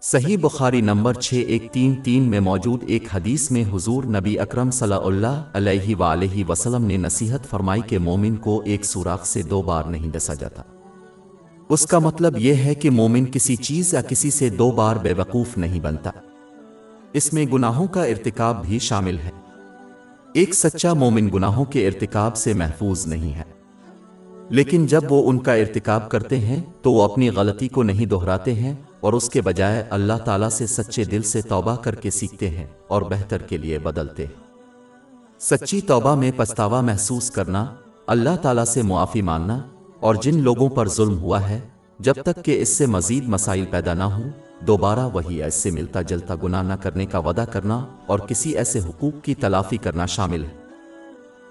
صحیح بخاری نمبر 6133 میں موجود ایک حدیث میں حضور نبی اکرم صلی اللہ علیہ وآلہ وسلم نے نصیحت فرمائی کہ مومن کو ایک سوراخ سے 2 بار نہیں ڈسا جاتا۔ اس کا مطلب یہ ہے کہ مومن کسی چیز یا کسی سے 2 بار بے وقوف نہیں بنتا۔ اس میں گناہوں کا ارتکاب بھی شامل ہے۔ ایک سچا مومن گناہوں کے ارتکاب سے محفوظ نہیں ہے، لیکن جب وہ ان کا ارتکاب کرتے ہیں تو وہ اپنی غلطی کو نہیں دہراتے ہیں اور اس کے بجائے اللہ تعالیٰ سے سچے دل سے توبہ کر کے سیکھتے ہیں اور بہتر کے لیے بدلتے ہیں۔ سچی توبہ میں پچھتاوا محسوس کرنا، اللہ تعالیٰ سے معافی مانگنا، اور جن لوگوں پر ظلم ہوا ہے جب تک کہ اس سے مزید مسائل پیدا نہ ہوں دوبارہ وہی اس سے ملتا جلتا گناہ نہ کرنے کا وعدہ کرنا اور کسی ایسے حقوق کی تلافی کرنا شامل ہے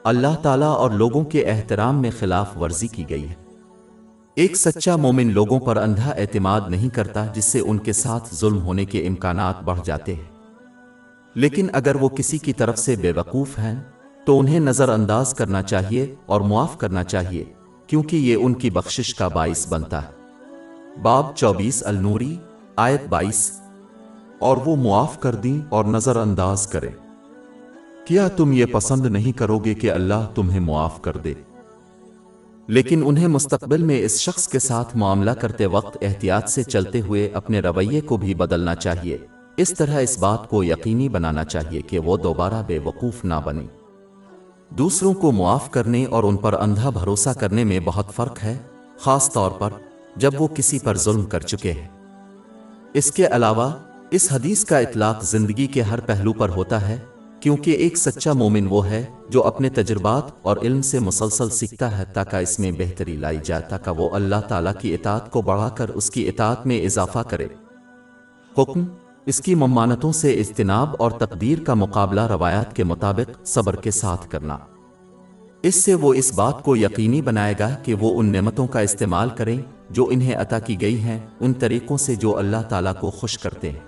اللہ تعالیٰ اور لوگوں کے احترام میں خلاف ورزی کی گئی ہے۔ ایک سچا مومن لوگوں پر اندھا اعتماد نہیں کرتا جس سے ان کے ساتھ ظلم ہونے کے امکانات بڑھ جاتے ہیں، لیکن اگر وہ کسی کی طرف سے بے وقوف ہیں تو انہیں نظر انداز کرنا چاہیے اور معاف کرنا چاہیے، کیونکہ یہ ان کی بخشش کا باعث بنتا ہے۔ باب 24 النوری آیت 22 اور وہ معاف کر دیں اور نظر انداز کریں۔ کیا تم یہ پسند نہیں کرو گے کہ اللہ تمہیں معاف کر دے؟ لیکن انہیں مستقبل میں اس شخص کے ساتھ معاملہ کرتے وقت احتیاط سے چلتے ہوئے اپنے رویے کو بھی بدلنا چاہیے، اس طرح اس بات کو یقینی بنانا چاہیے کہ وہ دوبارہ بے وقوف نہ بنے۔ دوسروں کو معاف کرنے اور ان پر اندھا بھروسہ کرنے میں بہت فرق ہے، خاص طور پر جب وہ کسی پر ظلم کر چکے ہیں۔ اس کے علاوہ اس حدیث کا اطلاق زندگی کے ہر پہلو پر ہوتا ہے، کیونکہ ایک سچا مومن وہ ہے جو اپنے تجربات اور علم سے مسلسل سیکھتا ہے تاکہ اس میں بہتری لائی جائے، تاکہ وہ اللہ تعالیٰ کی اطاعت کو بڑھا کر اس کی اطاعت میں اضافہ کرے۔ حکم اس کی ممانتوں سے اجتناب اور تقدیر کا مقابلہ روایات کے مطابق صبر کے ساتھ کرنا۔ اس سے وہ اس بات کو یقینی بنائے گا کہ وہ ان نعمتوں کا استعمال کریں جو انہیں عطا کی گئی ہیں ان طریقوں سے جو اللہ تعالیٰ کو خوش کرتے ہیں۔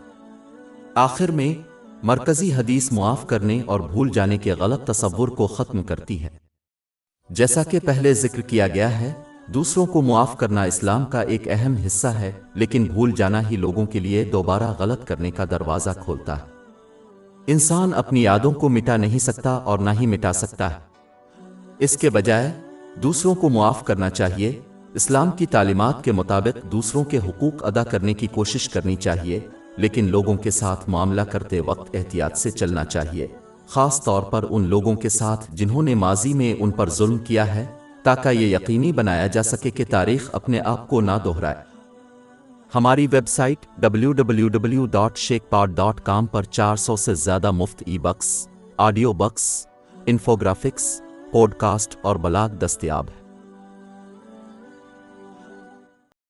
آخر میں مرکزی حدیث معاف کرنے اور بھول جانے کے غلط تصور کو ختم کرتی ہے۔ جیسا کہ پہلے ذکر کیا گیا ہے، دوسروں کو معاف کرنا اسلام کا ایک اہم حصہ ہے، لیکن بھول جانا ہی لوگوں کے لیے دوبارہ غلط کرنے کا دروازہ کھولتا ہے۔ انسان اپنی یادوں کو مٹا نہیں سکتا اور نہ ہی مٹا سکتا ہے۔ اس کے بجائے دوسروں کو معاف کرنا چاہیے۔ اسلام کی تعلیمات کے مطابق دوسروں کے حقوق ادا کرنے کی کوشش کرنی چاہیے، لیکن لوگوں کے ساتھ معاملہ کرتے وقت احتیاط سے چلنا چاہیے، خاص طور پر ان لوگوں کے ساتھ جنہوں نے ماضی میں ان پر ظلم کیا ہے، تاکہ یہ یقینی بنایا جا سکے کہ تاریخ اپنے آپ کو نہ دہرائے۔ ہماری ویب سائٹ www.shekpod.com پر 400 سے زیادہ مفت ebooks, audio books, infographics, podcast اور بلاگ دستیاب ہے۔